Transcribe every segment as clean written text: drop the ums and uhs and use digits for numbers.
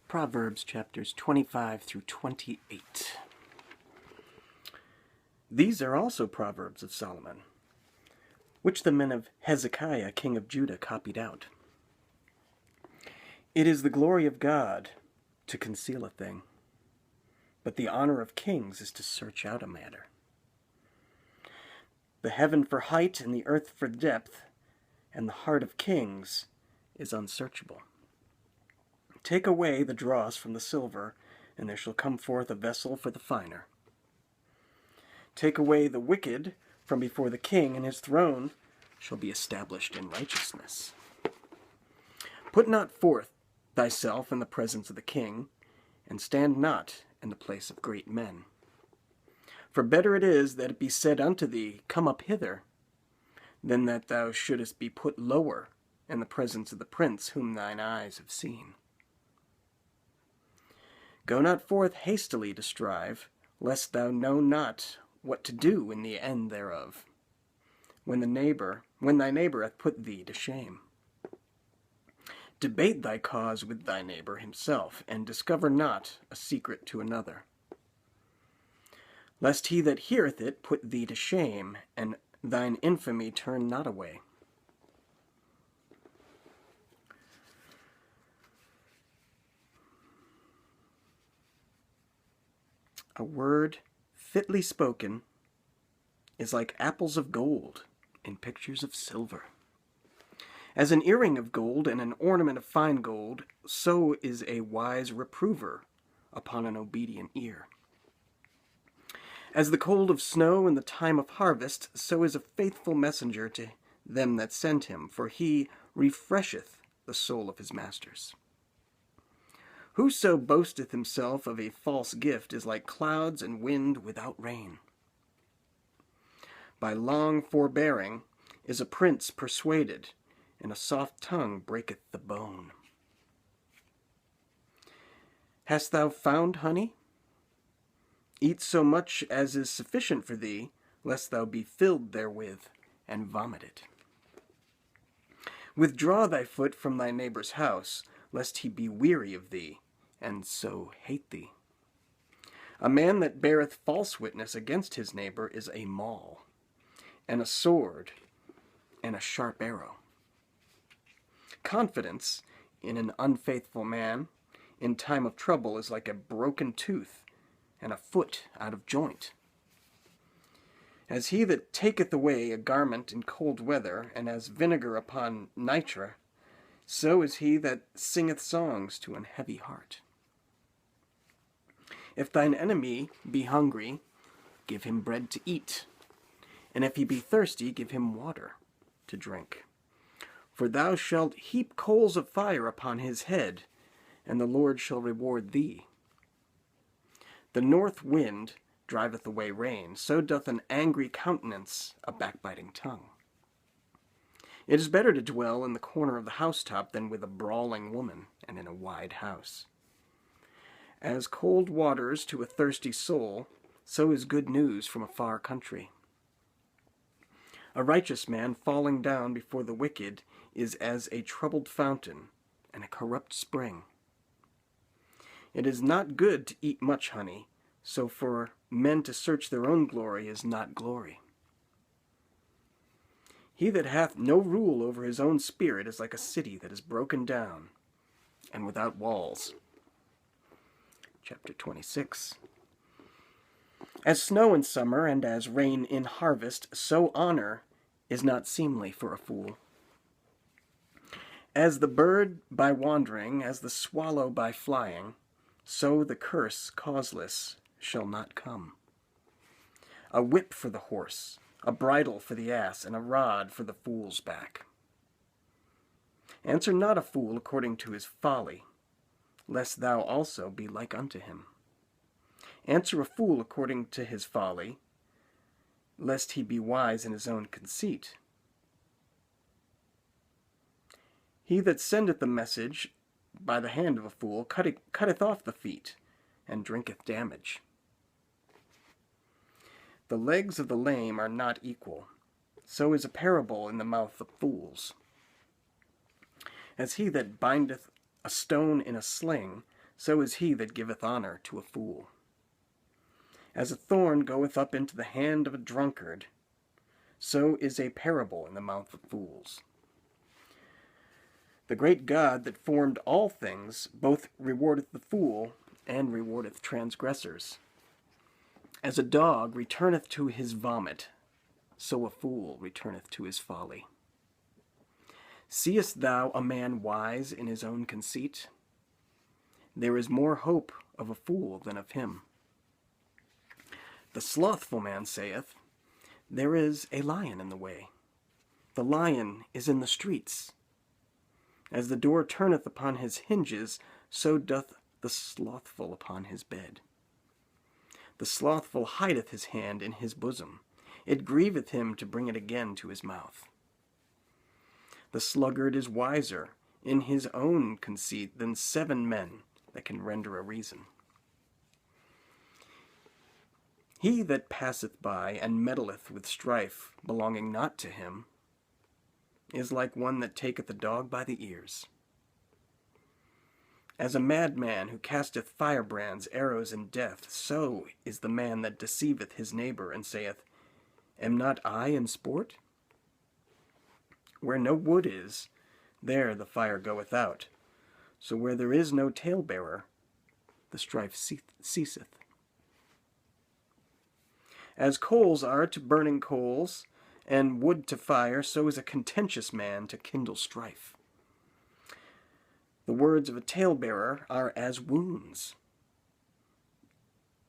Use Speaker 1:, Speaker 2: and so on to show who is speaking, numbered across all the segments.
Speaker 1: Proverbs chapters 25 through 28. These are also Proverbs of Solomon, which the men of Hezekiah, king of Judah, copied out. It is the glory of God to conceal a thing, but the honor of kings is to search out a matter. The heaven for height and the earth for depth, and the heart of kings is unsearchable. Take away the dross from the silver, and there shall come forth a vessel for the finer. Take away the wicked from before the king, and his throne shall be established in righteousness. Put not forth thyself in the presence of the king, and stand not in the place of great men. For better it is that it be said unto thee, Come up hither, than that thou shouldest be put lower in the presence of the prince whom thine eyes have seen. Go not forth hastily to strive, lest thou know not what to do in the end thereof, when thy neighbor hath put thee to shame. Debate thy cause with thy neighbor himself, and discover not a secret to another, lest he that heareth it put thee to shame, and thine infamy turn not away. A word fitly spoken is like apples of gold in pictures of silver. As an earring of gold and an ornament of fine gold, so is a wise reprover upon an obedient ear. As the cold of snow in the time of harvest, so is a faithful messenger to them that send him, for he refresheth the soul of his masters. Whoso boasteth himself of a false gift is like clouds and wind without rain. By long forbearing is a prince persuaded, and a soft tongue breaketh the bone. Hast thou found honey? Eat so much as is sufficient for thee, lest thou be filled therewith and vomit it. Withdraw thy foot from thy neighbor's house, lest he be weary of thee, and so hate thee. A man that beareth false witness against his neighbor is a maul, and a sword, and a sharp arrow. Confidence in an unfaithful man in time of trouble is like a broken tooth, and a foot out of joint. As he that taketh away a garment in cold weather, and as vinegar upon nitre, so is he that singeth songs to an heavy heart. If thine enemy be hungry, give him bread to eat, and if he be thirsty, give him water to drink. For thou shalt heap coals of fire upon his head, and the Lord shall reward thee. The north wind driveth away rain, so doth an angry countenance a backbiting tongue. It is better to dwell in the corner of the housetop than with a brawling woman and in a wide house. As cold waters to a thirsty soul, so is good news from a far country. A righteous man falling down before the wicked is as a troubled fountain and a corrupt spring. It is not good to eat much honey, so for men to search their own glory is not glory. He that hath no rule over his own spirit is like a city that is broken down and without walls. Chapter 26. As snow in summer and as rain in harvest, so honor is not seemly for a fool. As the bird by wandering, as the swallow by flying, so the curse causeless shall not come. A whip for the horse, a bridle for the ass, and a rod for the fool's back. Answer not a fool according to his folly, lest thou also be like unto him. Answer a fool according to his folly, lest he be wise in his own conceit. He that sendeth the message by the hand of a fool cutteth off the feet, and drinketh damage. The legs of the lame are not equal, so is a parable in the mouth of fools. As he that bindeth a stone in a sling, so is he that giveth honor to a fool. As a thorn goeth up into the hand of a drunkard, so is a parable in the mouth of fools. The great God that formed all things both rewardeth the fool and rewardeth transgressors. As a dog returneth to his vomit, so a fool returneth to his folly. Seest thou a man wise in his own conceit? There is more hope of a fool than of him. The slothful man saith, There is a lion in the way. The lion is in the streets. As the door turneth upon his hinges, so doth the slothful upon his bed. The slothful hideth his hand in his bosom. It grieveth him to bring it again to his mouth. The sluggard is wiser in his own conceit than 7 men that can render a reason. He that passeth by and meddleth with strife belonging not to him is like one that taketh a dog by the ears. As a madman who casteth firebrands, arrows, and death, so is the man that deceiveth his neighbor, and saith, Am not I in sport? Where no wood is, there the fire goeth out. So where there is no talebearer, the strife ceaseth. As coals are to burning coals, and wood to fire, so is a contentious man to kindle strife. The words of a talebearer are as wounds,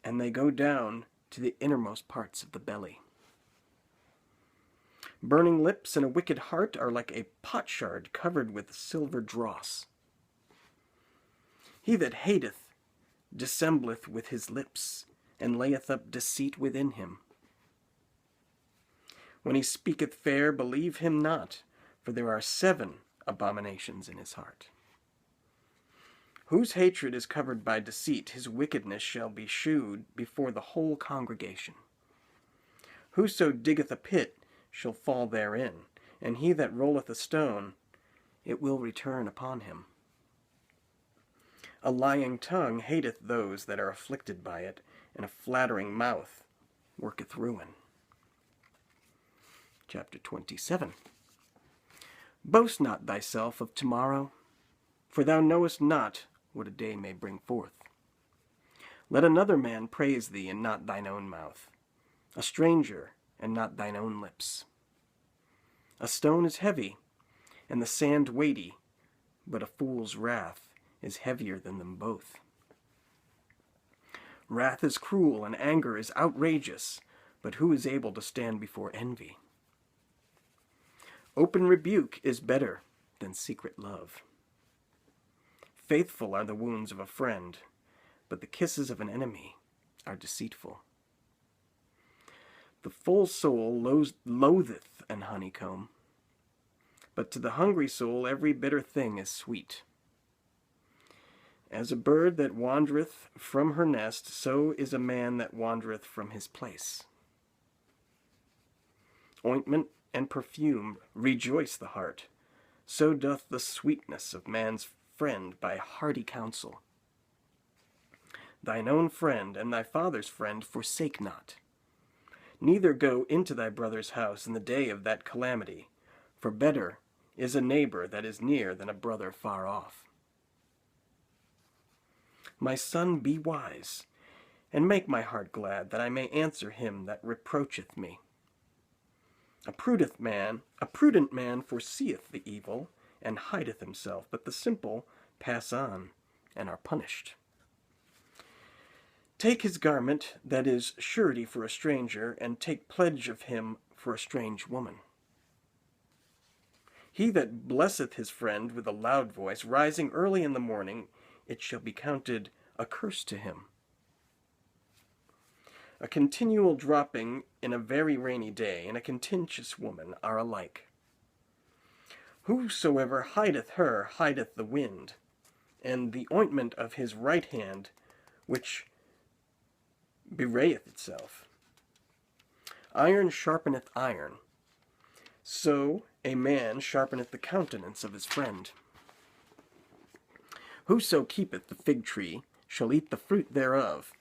Speaker 1: and they go down to the innermost parts of the belly. Burning lips and a wicked heart are like a potsherd covered with silver dross. He that hateth dissembleth with his lips, and layeth up deceit within him. When he speaketh fair, believe him not, for there are 7 abominations in his heart. Whose hatred is covered by deceit, his wickedness shall be shewed before the whole congregation. Whoso diggeth a pit shall fall therein, and he that rolleth a stone, it will return upon him. A lying tongue hateth those that are afflicted by it, and a flattering mouth worketh ruin. Chapter 27. Boast not thyself of tomorrow, for thou knowest not what a day may bring forth. Let another man praise thee, and not thine own mouth, a stranger, and not thine own lips. A stone is heavy, and the sand weighty, but a fool's wrath is heavier than them both. Wrath is cruel, and anger is outrageous, but who is able to stand before envy? Open rebuke is better than secret love. Faithful are the wounds of a friend, but the kisses of an enemy are deceitful. The full soul loatheth an honeycomb, but to the hungry soul every bitter thing is sweet. As a bird that wandereth from her nest, so is a man that wandereth from his place. Ointment and perfume rejoice the heart, so doth the sweetness of man's friend by hearty counsel. Thine own friend and thy father's friend forsake not. Neither go into thy brother's house in the day of that calamity, for better is a neighbor that is near than a brother far off. My son, be wise, and make my heart glad, that I may answer him that reproacheth me. A prudent man foreseeth the evil, and hideth himself, but the simple pass on, and are punished. Take his garment that is surety for a stranger, and take pledge of him for a strange woman. He that blesseth his friend with a loud voice, rising early in the morning, it shall be counted a curse to him. A continual dropping in a very rainy day, and a contentious woman are alike. Whosoever hideth her hideth the wind, and the ointment of his right hand, which bewrayeth itself. Iron sharpeneth iron, so a man sharpeneth the countenance of his friend. Whoso keepeth the fig tree shall eat the fruit thereof,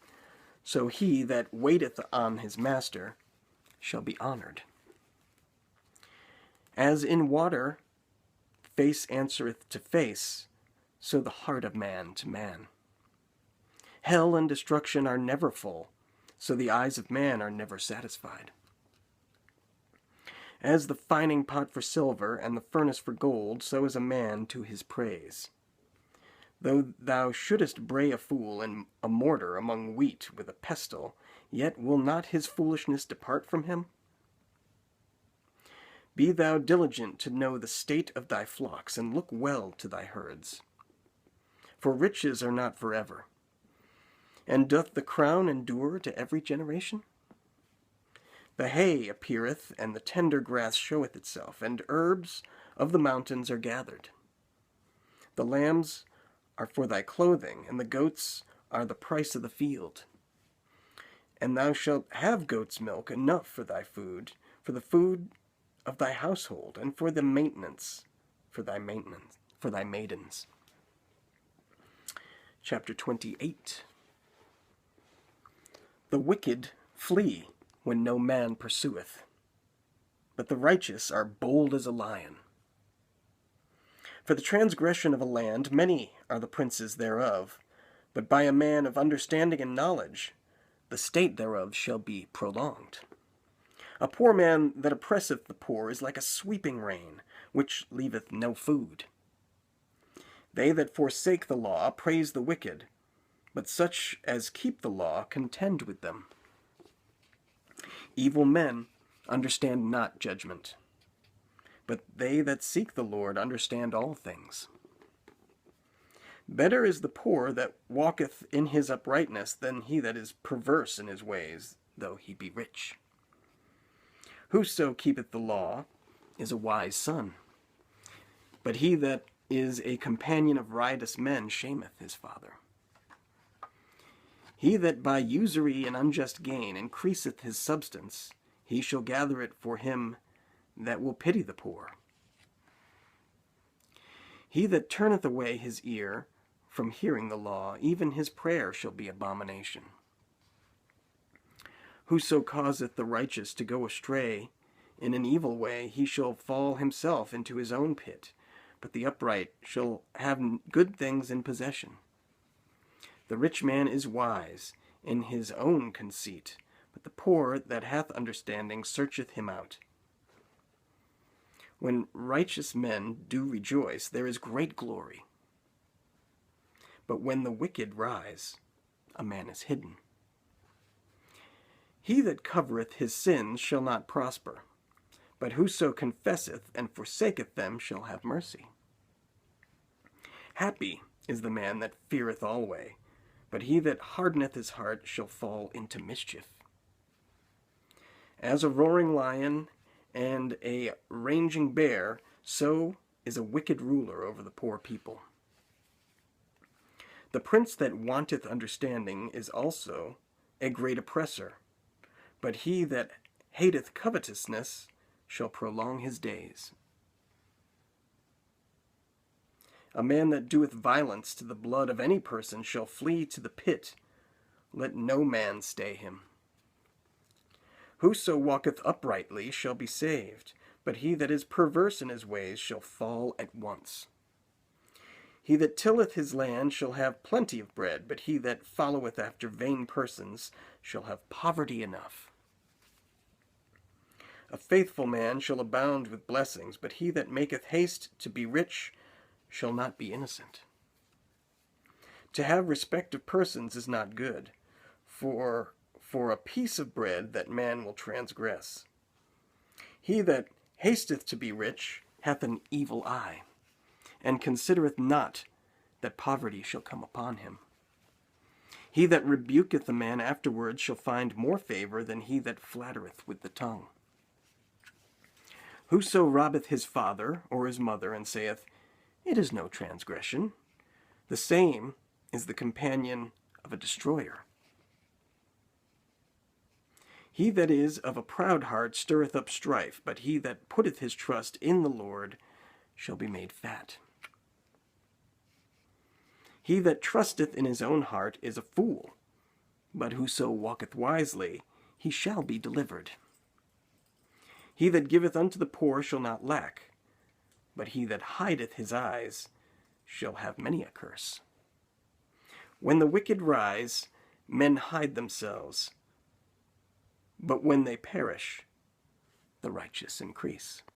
Speaker 1: so he that waiteth on his master shall be honored. As in water face answereth to face, so the heart of man to man. Hell and destruction are never full, so the eyes of man are never satisfied. As the fining pot for silver and the furnace for gold, so is a man to his praise. Though thou shouldest bray a fool in a mortar among wheat with a pestle, yet will not his foolishness depart from him? Be thou diligent to know the state of thy flocks, and look well to thy herds. For riches are not forever. And doth the crown endure to every generation? The hay appeareth, and the tender grass showeth itself, and herbs of the mountains are gathered. The lambs are for thy clothing, and the goats are the price of the field. And thou shalt have goat's milk enough for thy food, for the food of thy household, and for the maintenance, for thy maidens. Chapter 28. The wicked flee when no man pursueth, but the righteous are bold as a lion. For the transgression of a land many are the princes thereof, but by a man of understanding and knowledge the state thereof shall be prolonged. A poor man that oppresseth the poor is like a sweeping rain, which leaveth no food. They that forsake the law praise the wicked, but such as keep the law contend with them. Evil men understand not judgment, but they that seek the Lord understand all things. Better is the poor that walketh in his uprightness than he that is perverse in his ways, though he be rich. Whoso keepeth the law is a wise son, but he that is a companion of riotous men shameth his father. He that by usury and unjust gain increaseth his substance, he shall gather it for him that will pity the poor. He that turneth away his ear from hearing the law, even his prayer shall be abomination. Whoso causeth the righteous to go astray in an evil way, he shall fall himself into his own pit, but the upright shall have good things in possession. The rich man is wise in his own conceit, but the poor that hath understanding searcheth him out. When righteous men do rejoice, there is great glory. But when the wicked rise, a man is hidden. He that covereth his sins shall not prosper, but whoso confesseth and forsaketh them shall have mercy. Happy is the man that feareth alway, but he that hardeneth his heart shall fall into mischief. As a roaring lion and a raging bear, so is a wicked ruler over the poor people. The prince that wanteth understanding is also a great oppressor, but he that hateth covetousness shall prolong his days. A man that doeth violence to the blood of any person shall flee to the pit. Let no man stay him. Whoso walketh uprightly shall be saved, but he that is perverse in his ways shall fall at once. He that tilleth his land shall have plenty of bread, but he that followeth after vain persons shall have poverty enough. A faithful man shall abound with blessings, but he that maketh haste to be rich shall not be innocent. To have respect of persons is not good, for a piece of bread that man will transgress. He that hasteth to be rich hath an evil eye, and considereth not that poverty shall come upon him. He that rebuketh a man afterwards shall find more favor than he that flattereth with the tongue. Whoso robbeth his father or his mother, and saith, It is no transgression, the same is the companion of a destroyer. He that is of a proud heart stirreth up strife, but he that putteth his trust in the Lord shall be made fat. He that trusteth in his own heart is a fool, but whoso walketh wisely, he shall be delivered. He that giveth unto the poor shall not lack, but he that hideth his eyes shall have many a curse. When the wicked rise, men hide themselves, but when they perish, the righteous increase.